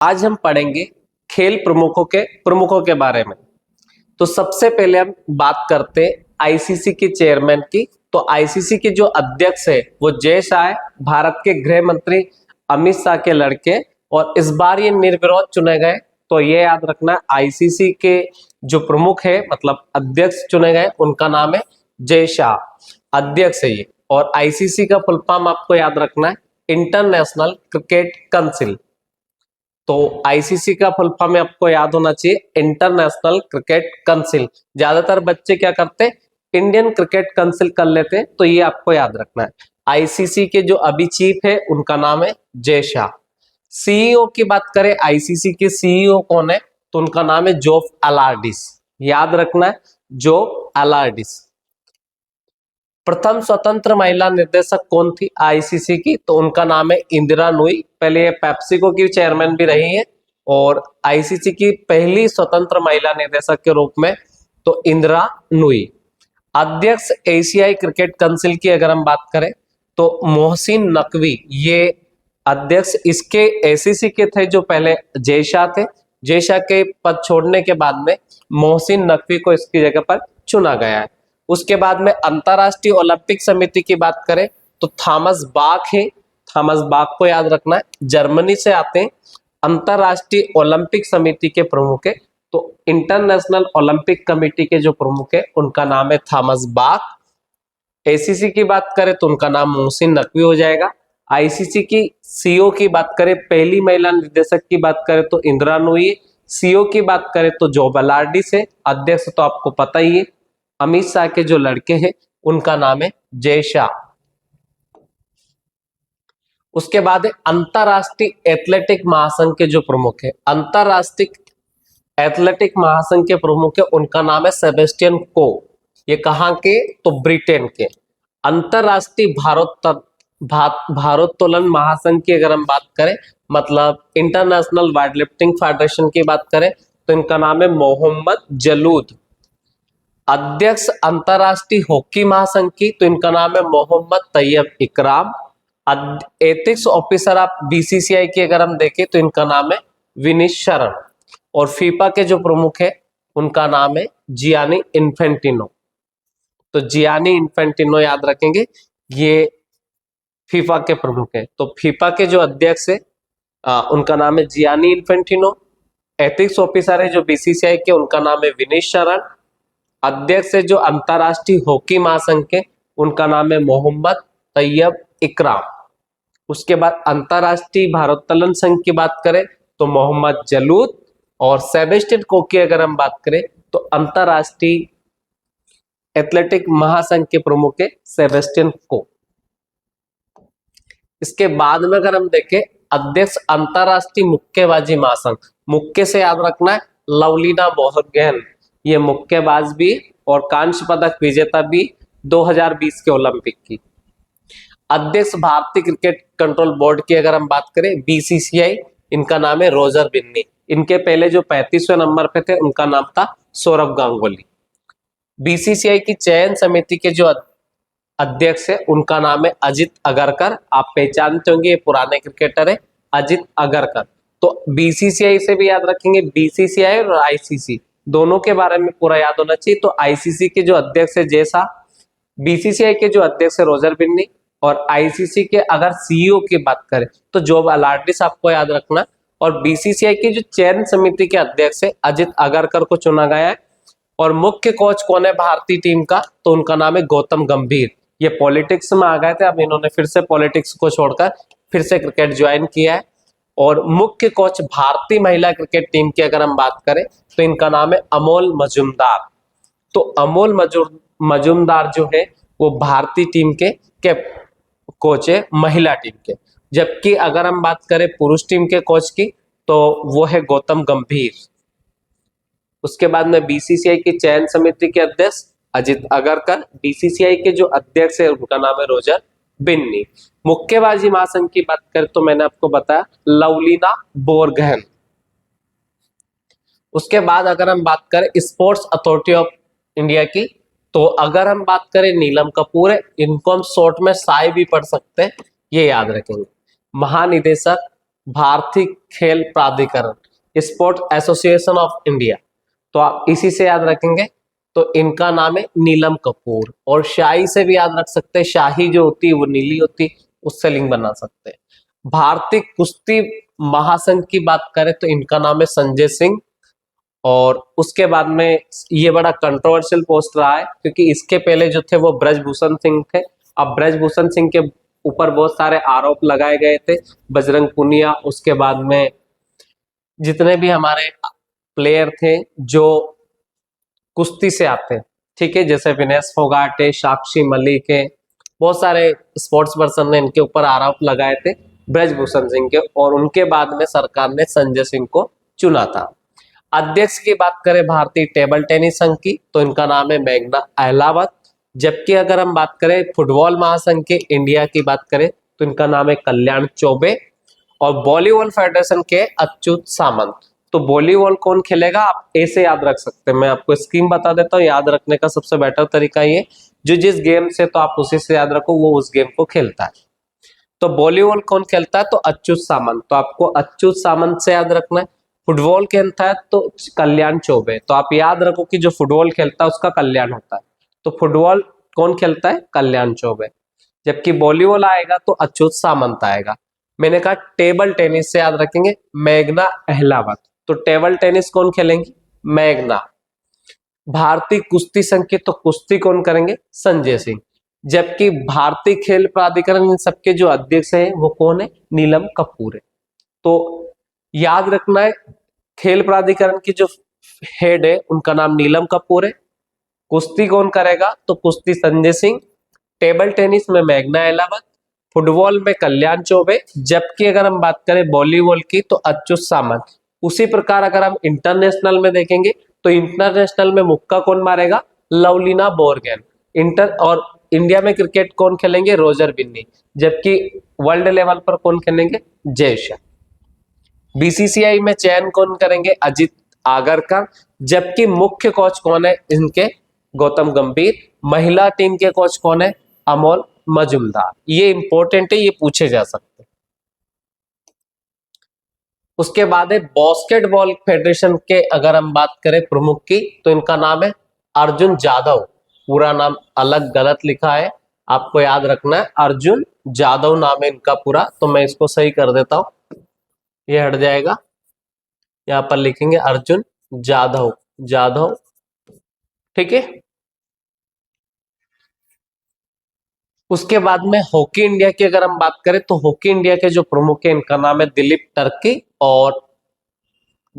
आज हम पढ़ेंगे खेल प्रमुखों के बारे में। तो सबसे पहले हम बात करते हैं आईसीसी के चेयरमैन की। तो आईसीसी के जो अध्यक्ष है वो जय शाह है, भारत के गृह मंत्री अमित शाह के लड़के, और इस बार ये निर्विरोध चुने गए। तो ये याद रखना है, आईसीसी के जो प्रमुख है मतलब अध्यक्ष चुने गए उनका नाम है जय शाह, अध्यक्ष है ये। और आईसीसी का फुल फॉर्म आपको याद रखना है, इंटरनेशनल क्रिकेट काउंसिल। तो आईसीसी का फुल फॉर्म आपको याद होना चाहिए, इंटरनेशनल क्रिकेट काउंसिल। ज्यादातर बच्चे क्या करते हैं, इंडियन क्रिकेट काउंसिल कर लेते हैं, तो ये आपको याद रखना है। आईसीसी के जो अभी चीफ है उनका नाम है जय शाह। सीईओ की बात करें, आईसीसी के सीईओ कौन है, तो उनका नाम है जोफ अलार्डिस। याद रखना है, जोफ अलार्डिस। प्रथम स्वतंत्र महिला निर्देशक कौन थी आईसीसी की, तो उनका नाम है इंदिरा नूई। पहले ये पेप्सिको की चेयरमैन भी रही है और आईसीसी की पहली स्वतंत्र महिला निर्देशक के रूप में तो इंदिरा नूई। अध्यक्ष एशियाई क्रिकेट काउंसिल की अगर हम बात करें तो मोहसिन नकवी, ये अध्यक्ष इसके एसीसी के थे जो पहले जय शाह थे। जय शाह के पद छोड़ने के बाद में मोहसिन नकवी को इसकी जगह पर चुना गया है। उसके बाद में अंतरराष्ट्रीय ओलंपिक समिति की बात करें तो थॉमस बाख है। थॉमस बाख को याद रखना है, जर्मनी से आते हैं। अंतरराष्ट्रीय ओलंपिक समिति के प्रमुख है, तो इंटरनेशनल ओलंपिक कमेटी के जो प्रमुख है उनका नाम है थॉमस बाख। एसीसी की बात करें तो उनका नाम मोहसिन नकवी हो जाएगा। आईसीसी की सीईओ की बात करें, पहली महिला निर्देशक की बात करें तो इंदिरा नूई। सीईओ की बात करें तो जो अलार्डिस है। अध्यक्ष तो आपको पता ही है, अमित शाह के जो लड़के हैं उनका नाम है जय शाह। उसके बाद है अंतरराष्ट्रीय एथलेटिक महासंघ के जो प्रमुख है, अंतरराष्ट्रीय एथलेटिक महासंघ के प्रमुख है उनका नाम है सेबेस्टियन को। ये कहां के, तो ब्रिटेन के। अंतरराष्ट्रीय भारोत्तोलन महासंघ की अगर हम बात करें, मतलब इंटरनेशनल वेट लिफ्टिंग फेडरेशन की बात करें, तो इनका नाम है मोहम्मद जलूद। अध्यक्ष अंतरराष्ट्रीय हॉकी महासंघ की, तो इनका नाम है मोहम्मद तैयब इकराम। एथिक्स ऑफिसर आप बीसीसीआई की अगर हम देखें तो इनका नाम है विनीत शरण। और फीफा के जो प्रमुख है उनका नाम है जियानी इन्फेंटिनो। तो जियानी इन्फेंटिनो याद रखेंगे, ये फीफा के प्रमुख है। तो फीफा के जो अध्यक्ष है उनका नाम है जियानी इन्फेंटिनो। एथिक्स ऑफिसर है जो बीसीसीआई के, उनका नाम है विनीत शरण। अध्यक्ष है जो अंतरराष्ट्रीय हॉकी महासंघ के, उनका नाम है मोहम्मद तैयब इकराम। उसके बाद अंतरराष्ट्रीय भारोत्तोलन संघ की बात करें तो मोहम्मद जलूद। और सेबेस्टियन को की अगर हम बात करें तो अंतरराष्ट्रीय एथलेटिक महासंघ के प्रमुख है सेबेस्टियन को। इसके बाद में अगर हम देखें, अध्यक्ष अंतरराष्ट्रीय मुक्केबाजी महासंघ, मुक्के से याद रखना है लवलीना बोरगोहेन, ये मुक्केबाज भी और कांस्य पदक विजेता भी 2020 के ओलंपिक की। अध्यक्ष भारतीय क्रिकेट कंट्रोल बोर्ड की अगर हम बात करें बीसीसीआई, इनका नाम है रोजर बिन्नी। इनके पहले जो 35वें नंबर पे थे उनका नाम था सौरभ गांगुली। बीसीसीआई की चयन समिति के जो अध्यक्ष है उनका नाम है अजित अगरकर। आप पहचानते होंगे, ये पुराने क्रिकेटर है अजित अगरकर। तो बीसीसीआई से भी याद रखेंगे, बीसीसीआई और आईसीसी दोनों के बारे में पूरा याद होना चाहिए। तो आईसीसी के जो अध्यक्ष है जय शाह, बीसीसीआई के जो अध्यक्ष है रोजर बिन्नी, और आईसीसी के अगर सीईओ की बात करें तो जोब अलार्डिस आपको याद रखना। और बीसीसीआई की जो चयन समिति के अध्यक्ष है अजित अगरकर को चुना गया है। और मुख्य कोच कौन है भारतीय टीम का, तो उनका नाम है गौतम गंभीर। ये पॉलिटिक्स में आ गए थे, अब इन्होंने फिर से पॉलिटिक्स को छोड़कर फिर से क्रिकेट ज्वाइन किया है। और मुख्य कोच भारतीय महिला क्रिकेट टीम की अगर हम बात करें तो इनका नाम है अमोल मजूमदार। तो अमोल मजूमदार जो है वो भारतीय टीम के कोच है महिला टीम के। जबकि अगर हम बात करें पुरुष टीम के कोच की तो वो है गौतम गंभीर। उसके बाद में बीसीसीआई की चयन समिति के अध्यक्ष अजित अगरकर, बीसीसीआई के जो अध्यक्ष है उनका नाम है रोजर बिन्नी। मुक्केबाजी महासंघ की बात करें तो मैंने आपको बताया लवलीना बोरगोहेन। उसके बाद अगर हम बात करें स्पोर्ट्स अथॉरिटी ऑफ इंडिया की, तो अगर हम बात करें नीलम कपूर है, इनको हम शॉर्ट में साई भी पढ़ सकते हैं, ये याद रखेंगे। महानिदेशक भारतीय खेल प्राधिकरण, स्पोर्ट्स एसोसिएशन ऑफ इंडिया, तो आप इसी से याद रखेंगे। तो इनका नाम है नीलम कपूर। और शाही से भी याद रख सकते हैं, शाही जो होती है वो नीली होती है, उससे लिंक बना सकते हैं। भारतीय कुश्ती महासंघ की बात करें तो इनका नाम है संजय सिंह। और उसके बाद में ये बड़ा कंट्रोवर्शियल पोस्ट रहा है, क्योंकि इसके पहले जो थे वो ब्रजभूषण सिंह थे। अब ब्रजभूषण सिंह के ऊपर बहुत सारे आरोप लगाए गए थे, बजरंग पुनिया, उसके बाद में जितने भी हमारे प्लेयर थे जो कुश्ती से आते हैं, ठीक है, जैसे विनेश फोगाट है, साक्षी मलिक है, बहुत सारे स्पोर्ट्स पर्सन ने इनके ऊपर आरोप लगाए थे ब्रजभूषण सिंह के, और उनके बाद में सरकार ने संजय सिंह को चुना था। अध्यक्ष की बात करें भारतीय टेबल टेनिस संघ की, तो इनका नाम है मेघना अहलावत। जबकि अगर हम बात करें फुटबॉल महासंघ के इंडिया की बात करें तो इनका नाम है कल्याण चौबे। और वॉलीबॉल फेडरेशन के अच्युत सामंत। तो वॉलीबॉल कौन खेलेगा, आप ऐसे याद रख सकते हैं। मैं आपको स्कीम बता देता हूँ, याद रखने का सबसे बेटर तरीका ये, जो जिस गेम से तो आप उसी से याद रखो, वो उस गेम को खेलता है। तो वॉलीबॉल कौन खेलता है, तो अच्युत सामंत, तो आपको अच्युत सामंत से याद रखना है। फुटबॉल खेलता है तो कल्याण चौबे, तो आप याद रखो कि जो फुटबॉल खेलता है उसका कल्याण होता है, तो फुटबॉल कौन खेलता है, कल्याण चौबे। जबकि वॉलीबॉल आएगा तो अच्युत सामंत आएगा। मैंने कहा टेबल टेनिस से याद रखेंगे मेघना अहलावत, तो टेबल टेनिस कौन खेलेंगी, मेघना। भारतीय कुश्ती संघ की तो कुश्ती कौन करेंगे, संजय सिंह। जबकि भारतीय खेल प्राधिकरण इन सबके जो अध्यक्ष हैं वो कौन है, नीलम कपूर है। तो याद रखना है, खेल प्राधिकरण की जो हेड है उनका नाम नीलम कपूर है। कुश्ती कौन करेगा, तो कुश्ती संजय सिंह। टेबल टेनिस में मेघना अहलावत, फुटबॉल में कल्याण चौबे। जबकि अगर हम बात करें वॉलीबॉल की तो अच्युत सामंत। उसी प्रकार अगर हम इंटरनेशनल में देखेंगे तो इंटरनेशनल में मुक्का कौन मारेगा, लवलीना बोरगोहेन। इंटर और इंडिया में क्रिकेट कौन खेलेंगे, रोजर बिन्नी। जबकि वर्ल्ड लेवल पर कौन खेलेंगे, जय शाह। बीसीसीआई में चयन कौन करेंगे, अजित आगरकर। जबकि मुख्य कोच कौन है इनके, गौतम गंभीर। महिला टीम के कोच कौन है, अमोल मजुमदार। ये इंपॉर्टेंट है, ये पूछे जा सकते हैं। उसके बाद है बास्केटबॉल फेडरेशन के अगर हम बात करें प्रमुख की, तो इनका नाम है अर्जुन जादव। पूरा नाम अलग गलत लिखा है, आपको याद रखना है, अर्जुन जादव नाम है इनका पूरा। तो मैं इसको सही कर देता हूं, ये हट जाएगा, यहां पर लिखेंगे अर्जुन जादव, जादव, ठीक है। उसके बाद में हॉकी इंडिया की अगर हम बात करें तो हॉकी इंडिया के जो प्रमुख है इनका नाम है दिलीप टर्की। और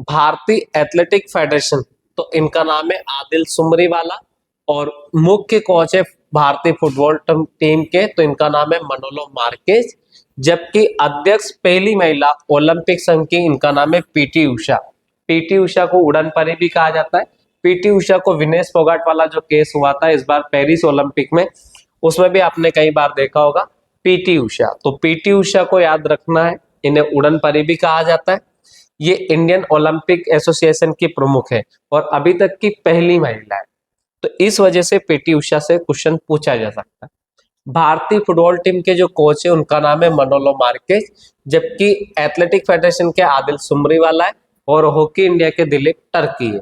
भारतीय एथलेटिक फेडरेशन, तो इनका नाम है आदिल सुमरीवाला। और मुख्य कोच है भारतीय फुटबॉल टीम के, तो इनका नाम है मनोलो मार्केज। जबकि अध्यक्ष पहली महिला ओलंपिक संघ की, इनका नाम है पीटी उषा। पीटी उषा को उड़न परी भी कहा जाता है। पीटी उषा को विनेश फोगाट वाला जो केस हुआ था इस बार पेरिस ओलंपिक में, उसमें भी आपने कई बार देखा होगा पीटी उषा। तो पीटी उषा को याद रखना है, इन्हें उड़न परी भी कहा जाता है। ये इंडियन ओलंपिक एसोसिएशन की प्रमुख है और अभी तक की पहली महिला है, तो इस वजह से पीटी उषा से क्वेश्चन पूछा जा सकता है। भारतीय फुटबॉल टीम के जो कोच है उनका नाम है मनोलो मार्केज। जबकि एथलेटिक फेडरेशन के आदिल सुमरीवाला है और हॉकी इंडिया के दिलीप टर्की है।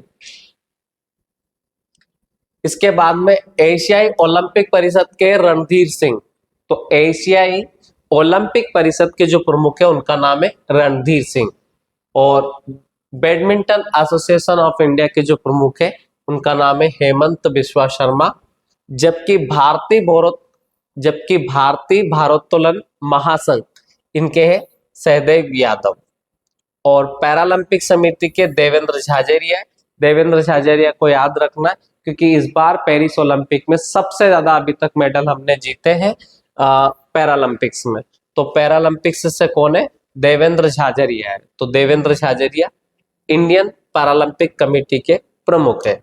इसके बाद में एशियाई ओलंपिक परिषद के रणधीर सिंह। तो एशियाई ओलंपिक परिषद के जो प्रमुख है उनका नाम है रणधीर सिंह। और बैडमिंटन एसोसिएशन ऑफ इंडिया के जो प्रमुख है उनका नाम है हेमंत बिस्वा शर्मा। जबकि भारतीय भारोत्तोलन महासंघ इनके है सहदेव यादव। और पैरालंपिक समिति के देवेंद्र झाझरिया। देवेंद्र झाझरिया को याद रखना, क्योंकि इस बार पेरिस ओलंपिक में सबसे ज्यादा अभी तक मेडल हमने जीते हैं पैरालंपिक्स में। तो पैरालंपिक्स से कौन है, देवेंद्र झाझरिया है। तो Devendra Jhajharia Indian Paralympic committee के प्रमुख है,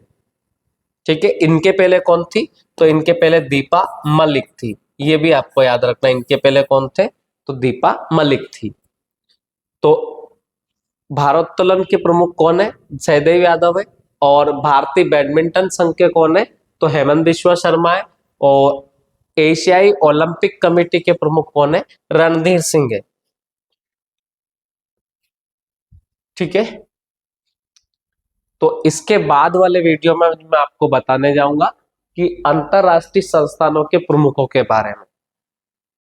ठीक है। इनके पहले कौन थी, तो इनके पहले दीपा मलिक थी। ये भी आपको याद रखना, इनके पहले कौन थे, तो दीपा मलिक थी। तो भारोत्तोलन के प्रमुख कौन है, सहदेव यादव है। और भारतीय बैडमिंटन संघ के कौन है, तो हेमंत बिस्वा शर्मा है। और एशियाई ओलंपिक कमेटी के प्रमुख कौन है, रणधीर सिंह है। ठीक है। तो इसके बाद वाले वीडियो में मैं आपको बताने जाऊंगा कि अंतरराष्ट्रीय संस्थानों के प्रमुखों के बारे में।